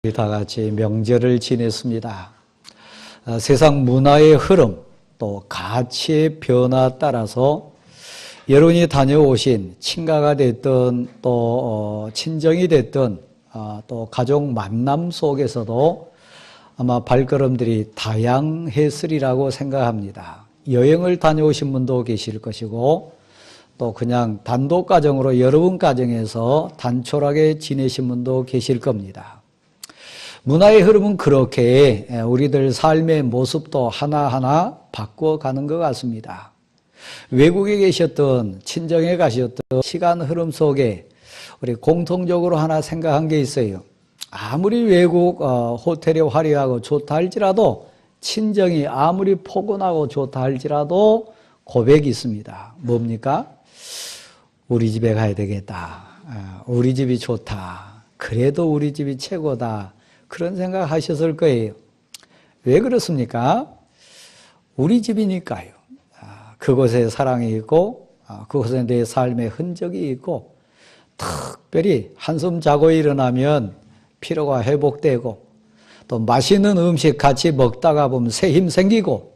우리 다 같이 명절을 지냈습니다. 세상 문화의 흐름, 또 가치의 변화 따라서 여러분이 다녀오신 친가가 됐든 또 친정이 됐든 또 가족 만남 속에서도 아마 발걸음들이 다양했으리라고 생각합니다. 여행을 다녀오신 분도 계실 것이고 또 그냥 단독 가정으로 여러분 가정에서 단촐하게 지내신 분도 계실 겁니다. 문화의 흐름은 그렇게 우리들 삶의 모습도 하나하나 바꿔가는 것 같습니다. 외국에 계셨던 친정에 가셨던 시간 흐름 속에 우리 공통적으로 하나 생각한 게 있어요. 아무리 외국 호텔이 화려하고 좋다 할지라도 친정이 아무리 포근하고 좋다 할지라도 고백이 있습니다. 뭡니까? 우리 집에 가야 되겠다. 우리 집이 좋다. 그래도 우리 집이 최고다. 그런 생각 하셨을 거예요. 왜 그렇습니까? 우리 집이니까요. 그곳에 사랑이 있고 그곳에 내 삶의 흔적이 있고 특별히 한숨 자고 일어나면 피로가 회복되고 또 맛있는 음식 같이 먹다가 보면 새 힘 생기고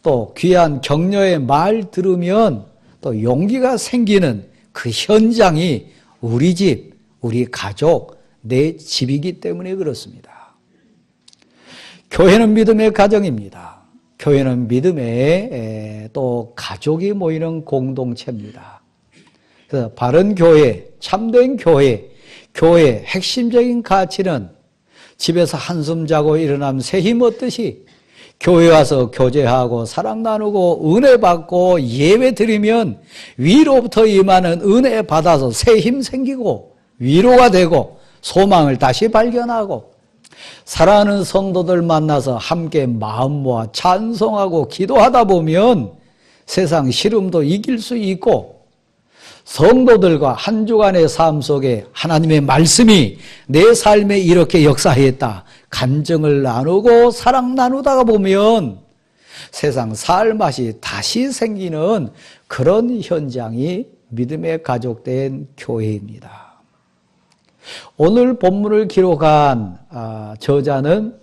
또 귀한 격려의 말 들으면 또 용기가 생기는 그 현장이 우리 집, 우리 가족, 내 집이기 때문에 그렇습니다. 교회는 믿음의 가정입니다. 교회는 믿음의 또 가족이 모이는 공동체입니다. 그래서 바른 교회, 참된 교회, 교회의 핵심적인 가치는 집에서 한숨 자고 일어나면 새 힘 얻듯이 교회 와서 교제하고 사랑 나누고 은혜 받고 예배 드리면 위로부터 임하는 은혜 받아서 새 힘 생기고 위로가 되고 소망을 다시 발견하고 사랑하는 성도들 만나서 함께 마음 모아 찬송하고 기도하다 보면 세상 시름도 이길 수 있고 성도들과 한 주간의 삶 속에 하나님의 말씀이 내 삶에 이렇게 역사했다. 간증을 나누고 사랑 나누다가 보면 세상 살 맛이 다시 생기는 그런 현장이 믿음의 가족된 교회입니다. 오늘 본문을 기록한 저자는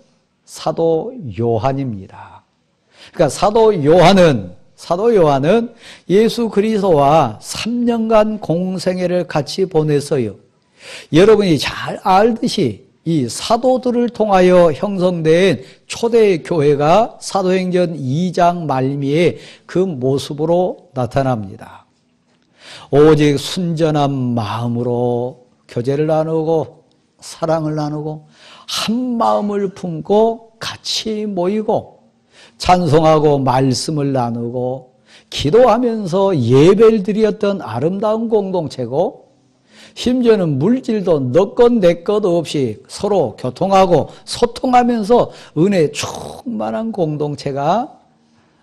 사도 요한입니다. 그러니까 사도 요한은 예수 그리스도와 3년간 공생애를 같이 보냈어요. 여러분이 잘 알듯이 이 사도들을 통하여 형성된 초대 교회가 사도행전 2장 말미에 그 모습으로 나타납니다. 오직 순전한 마음으로 교제를 나누고 사랑을 나누고 한 마음을 품고 같이 모이고 찬송하고 말씀을 나누고 기도하면서 예배를 드렸던 아름다운 공동체고 심지어는 물질도 너 것 내 것 없이 서로 교통하고 소통하면서 은혜 충만한 공동체가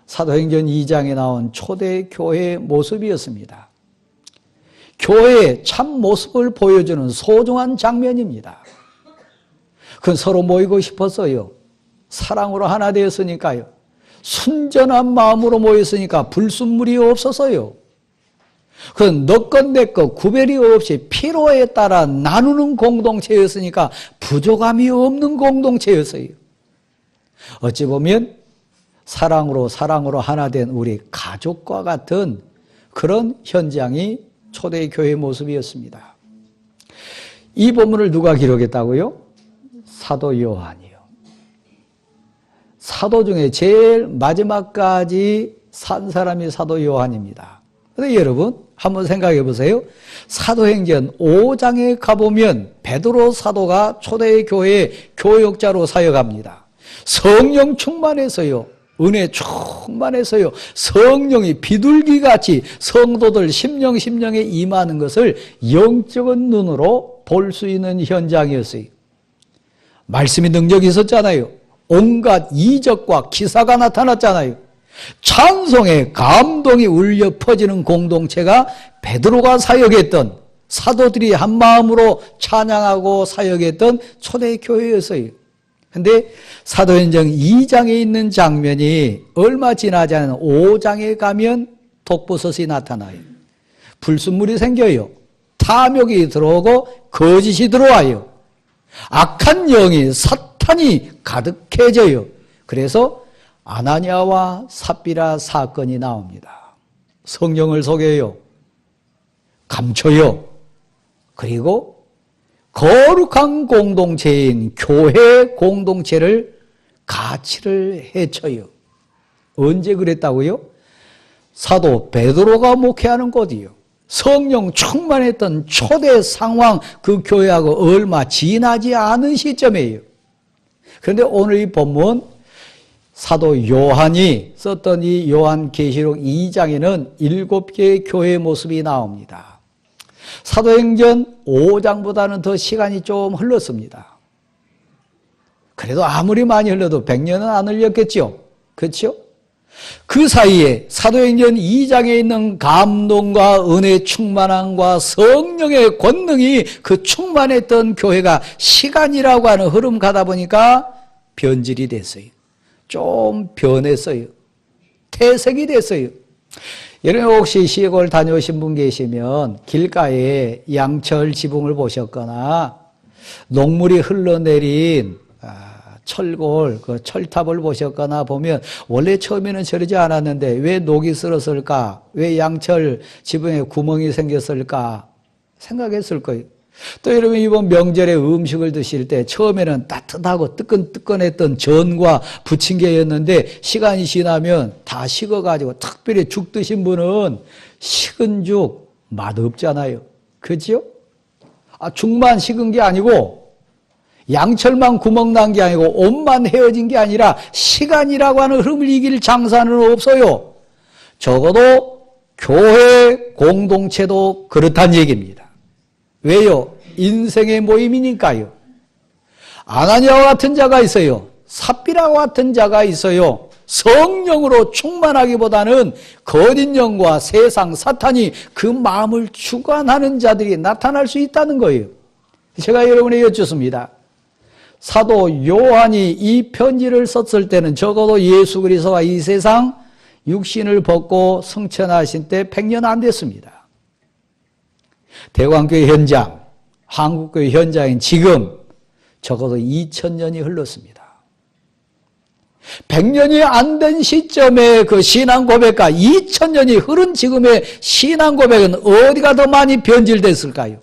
사도행전 2장에 나온 초대교회의 모습이었습니다. 교회의 참 모습을 보여주는 소중한 장면입니다. 그건 서로 모이고 싶었어요. 사랑으로 하나 되었으니까요. 순전한 마음으로 모였으니까 불순물이 없어서요. 그건 너 것 내 것 구별이 없이 필요에 따라 나누는 공동체였으니까 부족함이 없는 공동체였어요. 어찌 보면 사랑으로 하나 된 우리 가족과 같은 그런 현장이 초대교회의 모습이었습니다. 이 본문을 누가 기록했다고요? 사도 요한이요. 사도 중에 제일 마지막까지 산 사람이 사도 요한입니다. 그런데 여러분 한번 생각해 보세요. 사도행전 5장에 가보면 베드로 사도가 초대교회의 교역자로 사역합니다. 성령 충만해서요. 은혜 충만해서요. 성령이 비둘기같이 성도들 심령에 임하는 것을 영적인 눈으로 볼 수 있는 현장이었어요. 말씀의 능력이 있었잖아요. 온갖 이적과 기사가 나타났잖아요. 찬송의 감동이 울려 퍼지는 공동체가 베드로가 사역했던 사도들이 한 마음으로 찬양하고 사역했던 초대교회였어요. 근데 사도행전 2장에 있는 장면이 얼마 지나지 않은 5장에 가면 독버섯이 나타나요. 불순물이 생겨요. 탐욕이 들어오고 거짓이 들어와요. 악한 영이 사탄이 가득해져요. 그래서 아나니아와 삽비라 사건이 나옵니다. 성령을 속여요. 감춰요. 그리고 거룩한 공동체인 교회 공동체를 가치를 해쳐요. 언제 그랬다고요? 사도 베드로가 목회하는 곳이요. 성령 충만했던 초대 상황 그 교회하고 얼마 지나지 않은 시점이에요. 그런데 오늘 이 본문 사도 요한이 썼던 이 요한계시록 2장에는 7개의 교회의 모습이 나옵니다. 사도행전 5장보다는 더 시간이 좀 흘렀습니다. 그래도 아무리 많이 흘러도 100년은 안 흘렸겠죠. 그렇죠? 그 사이에 사도행전 2장에 있는 감동과 은혜 충만함과 성령의 권능이 그 충만했던 교회가 시간이라고 하는 흐름 가다 보니까 변질이 됐어요. 좀 변했어요. 퇴색이 됐어요. 여러분 혹시 시골 다녀오신 분 계시면 길가에 양철 지붕을 보셨거나 녹물이 흘러내린 철골, 그 철탑을 보셨거나 보면 원래 처음에는 저러지 않았는데 왜 녹이 쓸었을까? 왜 양철 지붕에 구멍이 생겼을까? 생각했을 거예요. 또 여러분 이번 명절에 음식을 드실 때 처음에는 따뜻하고 뜨끈뜨끈했던 전과 부침개였는데 시간이 지나면 다 식어가지고 특별히 죽 드신 분은 식은 죽 맛없잖아요. 그죠? 죽만 식은 게 아니고 양철만 구멍 난 게 아니고 옷만 헤어진 게 아니라 시간이라고 하는 흐름을 이길 장사는 없어요. 적어도 교회 공동체도 그렇다는 얘기입니다. 왜요? 인생의 모임이니까요. 아나니아와 같은 자가 있어요. 삽비라와 같은 자가 있어요. 성령으로 충만하기보다는 거짓 영과 세상 사탄이 그 마음을 주관하는 자들이 나타날 수 있다는 거예요. 제가 여러분에게 여쭙습니다. 사도 요한이 이 편지를 썼을 때는 적어도 예수 그리스도가 이 세상 육신을 벗고 승천하신 때 100년 안 됐습니다. 대광교회 현장, 한국교회 현장인 지금 적어도 2000년이 흘렀습니다. 100년이 안 된 시점의 그 신앙 고백과 2000년이 흐른 지금의 신앙 고백은 어디가 더 많이 변질됐을까요?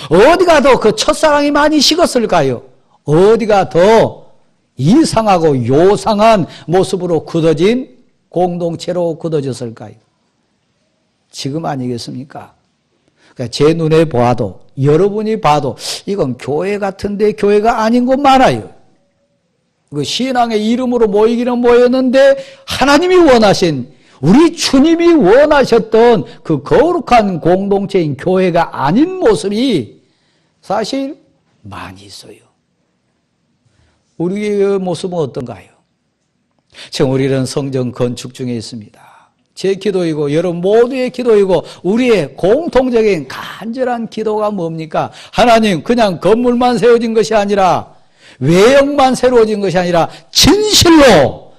어디가 더 그 첫사랑이 많이 식었을까요? 어디가 더 이상하고 요상한 모습으로 굳어진 공동체로 굳어졌을까요? 지금 아니겠습니까? 그러니까 제 눈에 보아도 여러분이 봐도 이건 교회 같은데 교회가 아닌 곳 많아요. 그 신앙의 이름으로 모이기는 모였는데 하나님이 원하신 우리 주님이 원하셨던 그 거룩한 공동체인 교회가 아닌 모습이 사실 많이 있어요. 우리의 모습은 어떤가요? 지금 우리는 성전 건축 중에 있습니다. 제 기도이고 여러분 모두의 기도이고 우리의 공통적인 간절한 기도가 뭡니까? 하나님 그냥 건물만 세워진 것이 아니라 외형만 새로워진 것이 아니라 진실로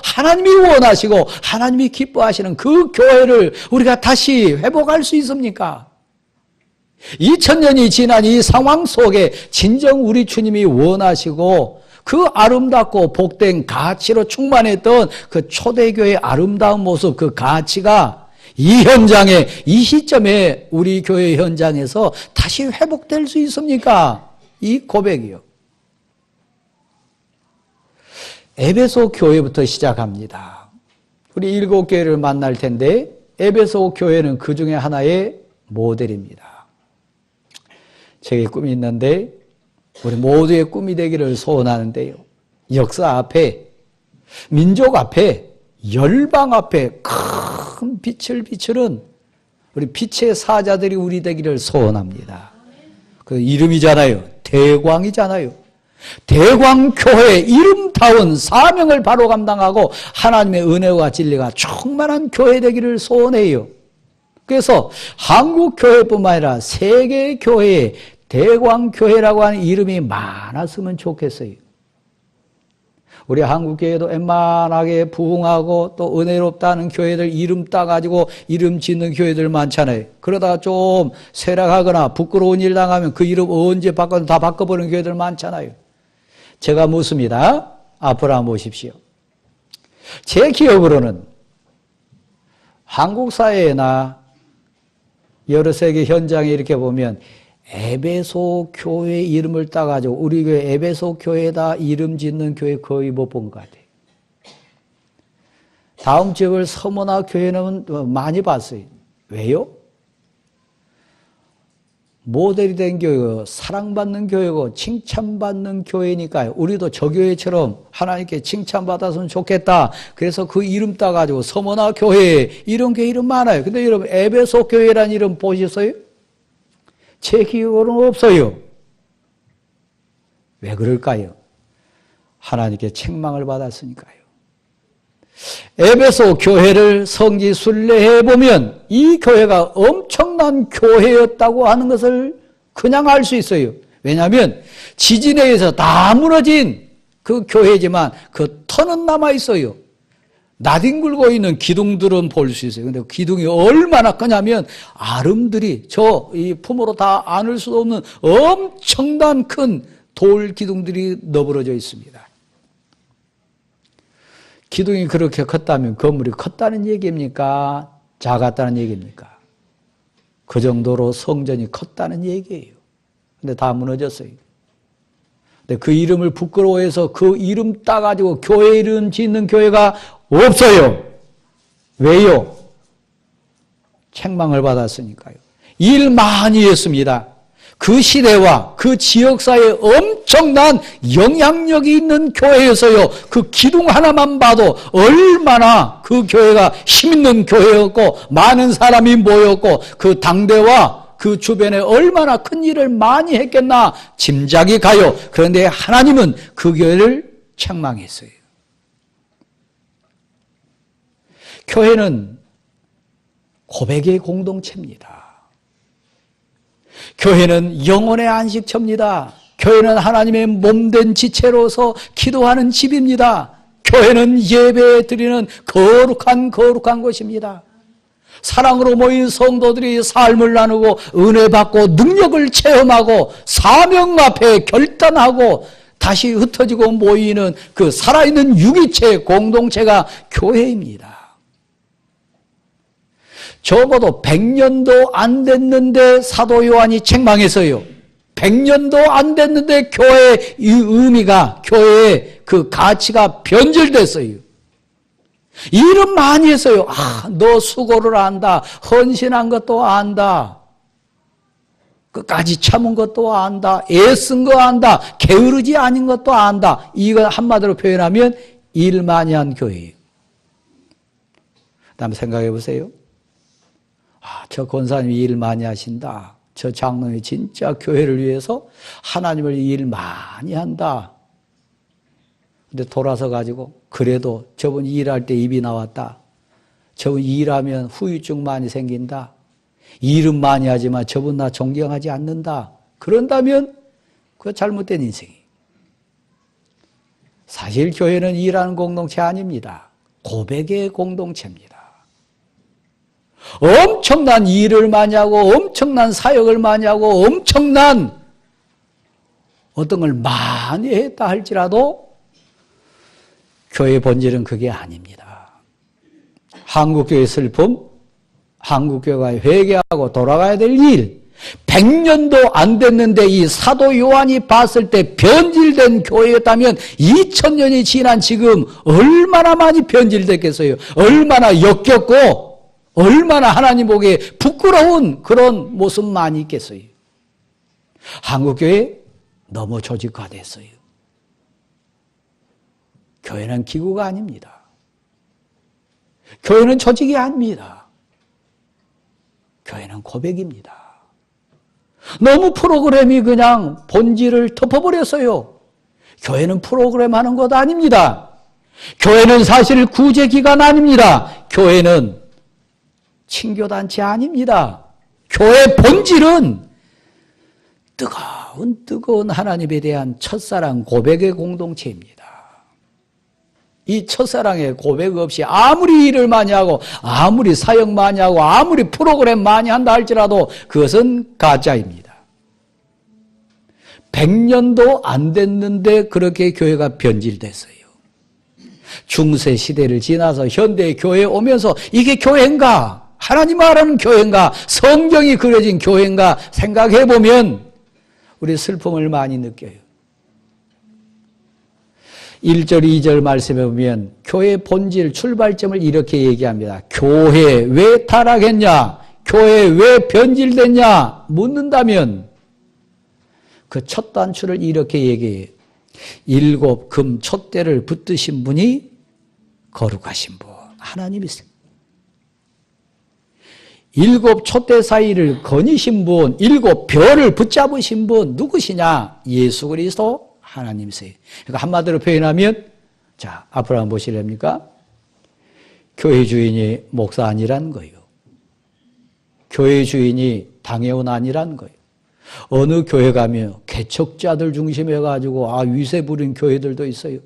하나님이 원하시고 하나님이 기뻐하시는 그 교회를 우리가 다시 회복할 수 있습니까? 2000년이 지난 이 상황 속에 진정 우리 주님이 원하시고 그 아름답고 복된 가치로 충만했던 그 초대교회의 아름다운 모습, 그 가치가 이 현장에, 이 시점에 우리 교회 현장에서 다시 회복될 수 있습니까? 이 고백이요. 에베소 교회부터 시작합니다. 우리 7교회를 만날 텐데 에베소 교회는 그 중에 하나의 모델입니다. 제게 꿈이 있는데 우리 모두의 꿈이 되기를 소원하는데요. 역사 앞에, 민족 앞에, 열방 앞에 큰 빛을 비추는 우리 빛의 사자들이 우리 되기를 소원합니다. 그 이름이잖아요. 대광이잖아요. 대광교회 이름다운 사명을 바로 감당하고 하나님의 은혜와 진리가 충만한 교회 되기를 소원해요. 그래서 한국교회뿐만 아니라 세계교회에 대광교회라고 하는 이름이 많았으면 좋겠어요. 우리 한국교회도 웬만하게 부흥하고 또 은혜롭다는 교회들 이름 따가지고 이름 짓는 교회들 많잖아요. 그러다가 좀 쇠락하거나 부끄러운 일 당하면 그 이름 언제 바꿔도 다 바꿔버리는 교회들 많잖아요. 제가 묻습니다. 앞으로 한번 보십시오. 제 기억으로는 한국 사회나 여러 세계 현장에 이렇게 보면 에베소 교회 이름을 따가지고 우리 교회 에베소 교회다 이름 짓는 교회 거의 못 본 것 같아요. 다음 지역을 서머나 교회는 많이 봤어요. 왜요? 모델이 된 교회고 사랑받는 교회고 칭찬받는 교회니까요. 우리도 저 교회처럼 하나님께 칭찬받았으면 좋겠다. 그래서 그 이름 따가지고 서머나 교회 이런 교회 이름 많아요. 근데 여러분 에베소 교회라는 이름 보셨어요? 제 기억으로는 없어요. 왜 그럴까요? 하나님께 책망을 받았으니까요. 에베소 교회를 성지 순례해 보면 이 교회가 엄청난 교회였다고 하는 것을 그냥 알 수 있어요. 왜냐하면 지진에 의해서 다 무너진 그 교회지만 그 터는 남아 있어요. 나뒹굴고 있는 기둥들은 볼 수 있어요. 근데 기둥이 얼마나 크냐면 아름들이 이 품으로 다 안을 수 없는 엄청난 큰 돌 기둥들이 너부러져 있습니다. 기둥이 그렇게 컸다면 건물이 컸다는 얘기입니까? 작았다는 얘기입니까? 그 정도로 성전이 컸다는 얘기예요. 근데 다 무너졌어요. 근데 그 이름을 부끄러워해서 그 이름 따가지고 교회 이름 짓는 교회가 없어요. 왜요? 책망을 받았으니까요. 일 많이 했습니다. 그 시대와 그 지역사회에 엄청난 영향력이 있는 교회였어요. 그 기둥 하나만 봐도 얼마나 그 교회가 힘있는 교회였고 많은 사람이 모였고 그 당대와 그 주변에 얼마나 큰 일을 많이 했겠나 짐작이 가요. 그런데 하나님은 그 교회를 책망했어요. 교회는 고백의 공동체입니다. 교회는 영혼의 안식처입니다. 교회는 하나님의 몸된 지체로서 기도하는 집입니다. 교회는 예배 드리는 거룩한 곳입니다. 사랑으로 모인 성도들이 삶을 나누고 은혜 받고 능력을 체험하고 사명 앞에 결단하고 다시 흩어지고 모이는 그 살아있는 유기체 공동체가 교회입니다. 적어도 100년도 안 됐는데 사도 요한이 책망했어요. 100년도 안 됐는데 교회의 의미가, 교회의 그 가치가 변질됐어요. 일은 많이 했어요. 너 수고를 안다. 헌신한 것도 안다. 끝까지 참은 것도 안다. 애쓴 거 안다. 게으르지 않은 것도 안다. 이거 한마디로 표현하면 일 많이 한 교회예요. 그다음에 생각해 보세요. 저 권사님이 일 많이 하신다. 저 장로님이 진짜 교회를 위해서 하나님을 일 많이 한다. 근데 돌아서 가지고 그래도 저분 일할 때 입이 나왔다. 저분 일하면 후유증 많이 생긴다. 일은 많이 하지만 저분 나 존경하지 않는다. 그런다면 그거 잘못된 인생이에요. 사실 교회는 일하는 공동체 아닙니다. 고백의 공동체입니다. 엄청난 일을 많이 하고 엄청난 사역을 많이 하고 엄청난 어떤 걸 많이 했다 할지라도 교회의 본질은 그게 아닙니다. 한국교회의 슬픔, 한국교회가 회개하고 돌아가야 될 일, 100년도 안 됐는데 이 사도 요한이 봤을 때 변질된 교회였다면 2000년이 지난 지금 얼마나 많이 변질됐겠어요. 얼마나 역겹고 얼마나 하나님 보기에 부끄러운 그런 모습 많이 있겠어요. 한국교회 너무 조직화됐어요. 교회는 기구가 아닙니다. 교회는 조직이 아닙니다. 교회는 고백입니다. 너무 프로그램이 그냥 본질을 덮어버렸어요. 교회는 프로그램 하는 것 아닙니다. 교회는 사실 구제기관 아닙니다. 교회는 친교단체 아닙니다. 교회 본질은 뜨거운 하나님에 대한 첫사랑 고백의 공동체입니다. 이 첫사랑의 고백 없이 아무리 일을 많이 하고 아무리 사역 많이 하고 아무리 프로그램 많이 한다 할지라도 그것은 가짜입니다. 100년도 안 됐는데 그렇게 교회가 변질됐어요. 중세 시대를 지나서 현대의 교회에 오면서 이게 교회인가? 하나님 말하는 교회인가? 성경이 그려진 교회인가? 생각해보면 우리 슬픔을 많이 느껴요. 1절, 2절 말씀에 보면 교회의 본질, 출발점을 이렇게 얘기합니다. 교회 왜 타락했냐? 교회 왜 변질됐냐? 묻는다면 그 첫 단추를 이렇게 얘기해요. 7 금 촛대를 붙드신 분이 거룩하신 분, 하나님이세요. 7 촛대 사이를 거니신 분, 7 별을 붙잡으신 분 누구시냐? 예수 그리스도 하나님이세요. 그러니까 한마디로 표현하면, 자, 앞으로 한번 보시렵니까? 교회 주인이 목사 아니란 거예요. 교회 주인이 당회원 아니란 거예요. 어느 교회 가면 개척자들 중심해가지고 위세 부린 교회들도 있어요.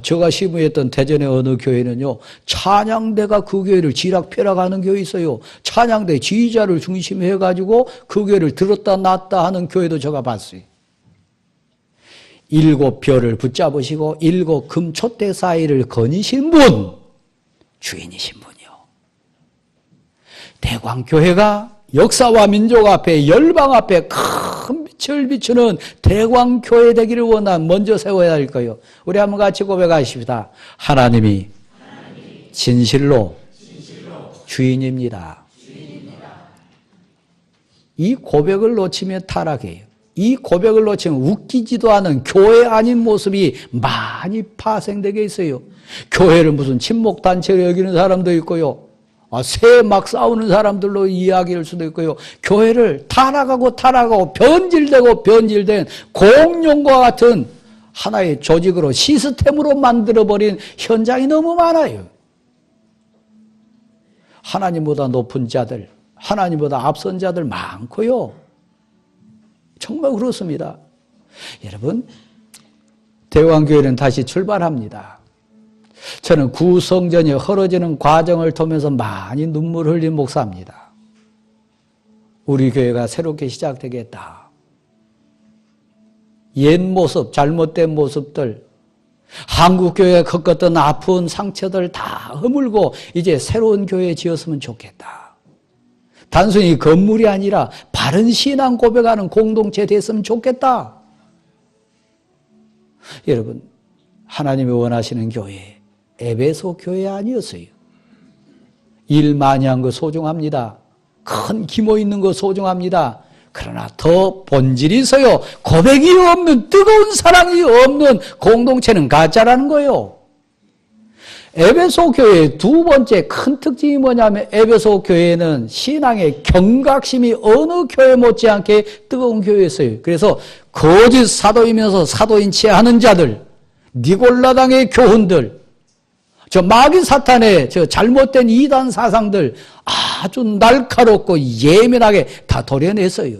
제가 시무했던 대전의 어느 교회는요, 찬양대가 그 교회를 지락펴락하는 교회 있어요. 찬양대 지휘자를 중심해가지고 그 교회를 들었다 놨다 하는 교회도 제가 봤어요. 7 별을 붙잡으시고 7 금촛대 사이를 거니신 분, 주인이신 분이요. 대광교회가 역사와 민족 앞에, 열방 앞에 큰 빛을 비추는 대광교회 되기를 원하면 먼저 세워야 할 거예요. 우리 한번 같이 고백하십시다. 하나님이 진실로 주인입니다. 이 고백을 놓치면 타락해요. 이 고백을 놓치면 웃기지도 않은 교회 아닌 모습이 많이 파생되게 있어요. 교회를 무슨 친목단체로 여기는 사람도 있고요. 새 막 싸우는 사람들로 이야기할 수도 있고요. 교회를 타락하고 변질되고 변질된 공룡과 같은 하나의 조직으로 시스템으로 만들어버린 현장이 너무 많아요. 하나님보다 높은 자들, 하나님보다 앞선 자들 많고요. 정말 그렇습니다. 여러분, 대왕교회는 다시 출발합니다. 저는 구성전이 헐어지는 과정을 통해서 많이 눈물을 흘린 목사입니다. 우리 교회가 새롭게 시작되겠다. 옛 모습, 잘못된 모습들, 한국교회가 겪었던 아픈 상처들 다 허물고 이제 새로운 교회 지었으면 좋겠다. 단순히 건물이 아니라 바른 신앙 고백하는 공동체 됐으면 좋겠다. 여러분, 하나님이 원하시는 교회, 에베소 교회 아니었어요. 일 많이 한 거 소중합니다. 큰 기모 있는 거 소중합니다. 그러나 더 본질이 있어요. 고백이 없는, 뜨거운 사랑이 없는 공동체는 가짜라는 거예요. 에베소 교회의 두 번째 큰 특징이 뭐냐면 에베소 교회는 신앙의 경각심이 어느 교회 못지않게 뜨거운 교회였어요. 그래서 거짓 사도이면서 사도인 채 하는 자들, 니골라당의 교훈들, 저 마귀 사탄의 저 잘못된 이단 사상들 아주 날카롭고 예민하게 다 도려냈어요.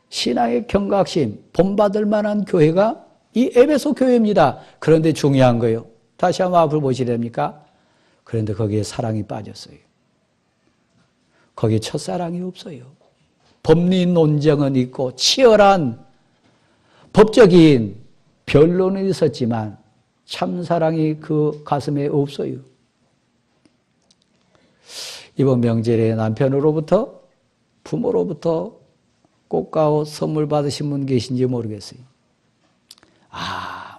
신앙의 경각심 본받을 만한 교회가 이 에베소 교회입니다. 그런데 중요한 거예요. 다시 한번 앞을 보시렵니까? 그런데 거기에 사랑이 빠졌어요. 거기에 첫사랑이 없어요. 법리 논쟁은 있고 치열한 법적인 변론은 있었지만 참사랑이 그 가슴에 없어요. 이번 명절에 남편으로부터, 부모로부터 꽃과 옷 선물 받으신 분 계신지 모르겠어요.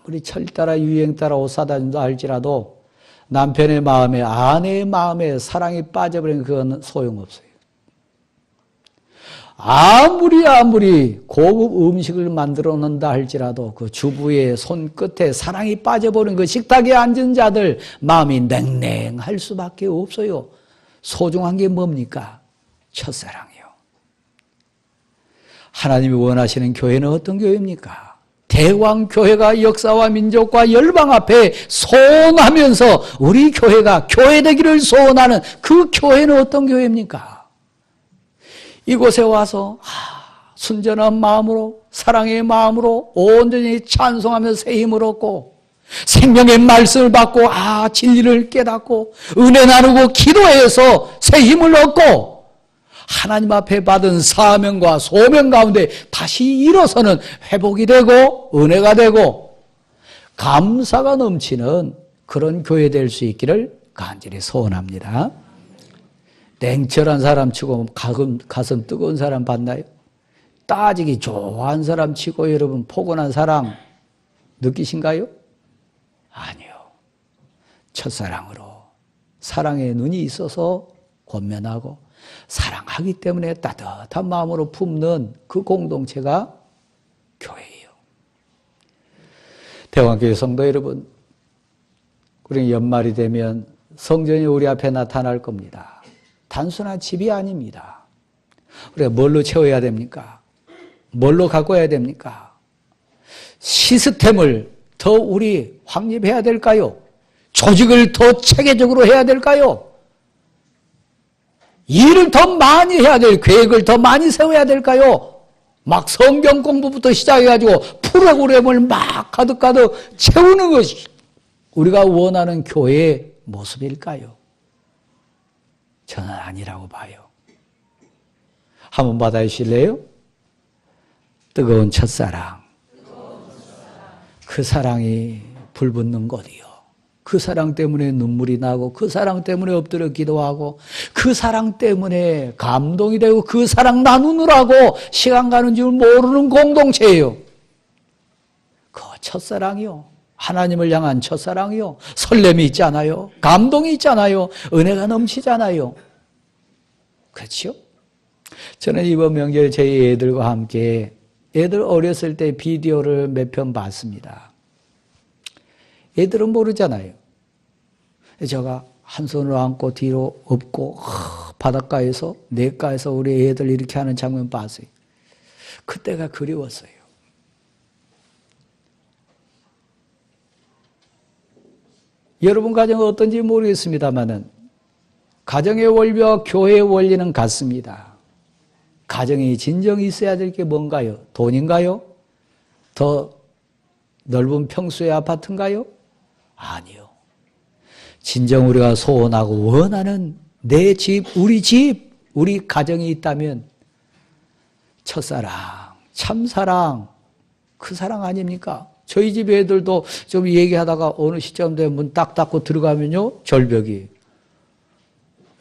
우리 철 따라 유행 따라 옷 사다 준다 할지라도 남편의 마음에, 아내의 마음에 사랑이 빠져버리면 그건 소용없어요. 아무리 고급 음식을 만들어 놓는다 할지라도 그 주부의 손끝에 사랑이 빠져버린 그 식탁에 앉은 자들 마음이 냉랭할 수밖에 없어요. 소중한 게 뭡니까? 첫사랑이요. 하나님이 원하시는 교회는 어떤 교회입니까? 대왕교회가 역사와 민족과 열방 앞에 소원하면서 우리 교회가 교회되기를 소원하는 그 교회는 어떤 교회입니까? 이곳에 와서 순전한 마음으로 사랑의 마음으로 온전히 찬송하며 새 힘을 얻고 생명의 말씀을 받고 진리를 깨닫고 은혜 나누고 기도해서 새 힘을 얻고 하나님 앞에 받은 사명과 소명 가운데 다시 일어서는 회복이 되고 은혜가 되고 감사가 넘치는 그런 교회 될 수 있기를 간절히 소원합니다. 냉철한 사람 치고 가슴 뜨거운 사람 봤나요? 따지기 좋아한 사람 치고 여러분 포근한 사랑 느끼신가요? 아니요. 첫사랑으로 사랑의 눈이 있어서 권면하고 사랑하기 때문에 따뜻한 마음으로 품는 그 공동체가 교회예요. 대왕교회 성도 여러분, 우리 연말이 되면 성전이 우리 앞에 나타날 겁니다. 단순한 집이 아닙니다. 우리가 뭘로 채워야 됩니까? 뭘로 가꿔야 됩니까? 시스템을 더 우리 확립해야 될까요? 조직을 더 체계적으로 해야 될까요? 일을 더 많이 해야 될, 계획을 더 많이 세워야 될까요? 막 성경 공부부터 시작해가지고 프로그램을 막 가득가득 채우는 것이 우리가 원하는 교회의 모습일까요? 저는 아니라고 봐요. 한번 받아주실래요? 뜨거운 첫사랑. 그 사랑이 불붙는 곳이요. 그 사랑 때문에 눈물이 나고 그 사랑 때문에 엎드려 기도하고 그 사랑 때문에 감동이 되고 그 사랑 나누느라고 시간 가는 줄 모르는 공동체예요. 그 첫사랑이요. 하나님을 향한 첫사랑이요. 설렘이 있잖아요. 감동이 있잖아요. 은혜가 넘치잖아요. 그렇죠? 저는 이번 명절 저희 애들과 함께 애들 어렸을 때 비디오를 몇 편 봤습니다. 애들은 모르잖아요. 제가 한 손으로 안고 뒤로 업고 바닷가에서 냇가에서 우리 애들 이렇게 하는 장면 봤어요. 그때가 그리웠어요. 여러분 가정은 어떤지 모르겠습니다만은 가정의 원리와 교회의 원리는 같습니다. 가정이 진정이 있어야 될 게 뭔가요? 돈인가요? 더 넓은 평수의 아파트인가요? 아니요. 진정 우리가 소원하고 원하는 내 집, 우리 가정이 있다면 첫사랑, 참사랑, 그 사랑 아닙니까? 저희 집 애들도 좀 얘기하다가 어느 시점 되면 문 딱 닫고 들어가면요, 절벽이.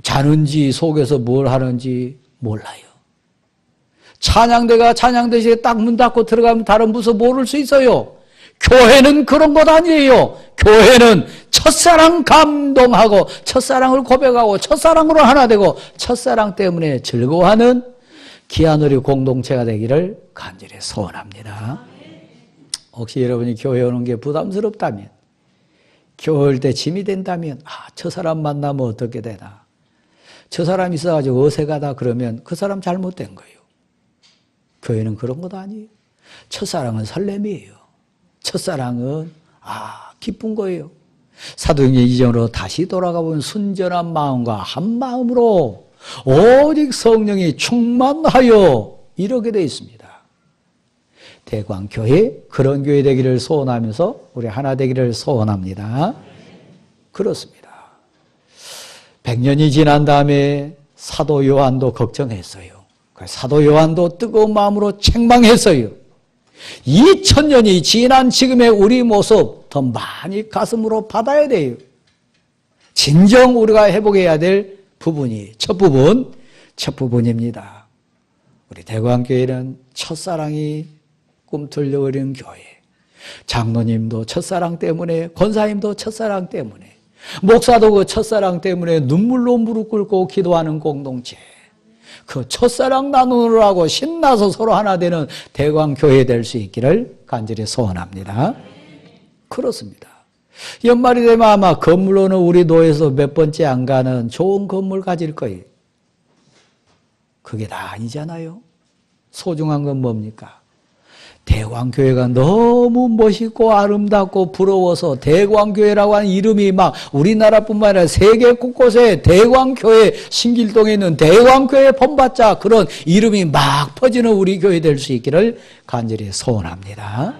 자는지 속에서 뭘 하는지 몰라요. 찬양대가 찬양대실에 딱 문 닫고 들어가면 다른 부서 모를 수 있어요. 교회는 그런 것 아니에요. 교회는 첫사랑 감동하고 첫사랑을 고백하고 첫사랑으로 하나 되고 첫사랑 때문에 즐거워하는 귀한 우리 공동체가 되기를 간절히 소원합니다. 혹시 여러분이 교회 오는 게 부담스럽다면, 교회 올 때 짐이 된다면 저 사람 만나면 어떻게 되나, 저 사람 있어가지고 어색하다 그러면 그 사람 잘못된 거예요. 교회는 그런 것 아니에요. 첫사랑은 설렘이에요. 첫사랑은 기쁜 거예요. 사도행전 2장으로 다시 돌아가보면 순전한 마음과 한 마음으로 오직 성령이 충만하여 이렇게 되어 있습니다. 대광교회, 그런 교회 되기를 소원하면서 우리 하나 되기를 소원합니다. 그렇습니다. 100년이 지난 다음에 사도 요한도 걱정했어요. 사도 요한도 뜨거운 마음으로 책망했어요. 2000년이 지난 지금의 우리 모습 더 많이 가슴으로 받아야 돼요. 진정 우리가 회복해야 될 부분이 첫 부분입니다. 우리 대광교회는 첫사랑이 꿈틀려버리는 교회. 장로님도 첫사랑 때문에, 권사님도 첫사랑 때문에, 목사도 그 첫사랑 때문에 눈물로 무릎 꿇고 기도하는 공동체. 그 첫사랑 나누느라고 신나서 서로 하나 되는 대광교회 될 수 있기를 간절히 소원합니다. 그렇습니다. 연말이 되면 아마 건물로는 우리 노에서 몇 번째 안 가는 좋은 건물 가질 거예요. 그게 다 아니잖아요. 소중한 건 뭡니까? 대광교회가 너무 멋있고 아름답고 부러워서 대광교회라고 하는 이름이 막 우리나라뿐만 아니라 세계 곳곳에 대광교회, 신길동에 있는 대광교회 본받자 그런 이름이 막 퍼지는 우리 교회 될 수 있기를 간절히 소원합니다.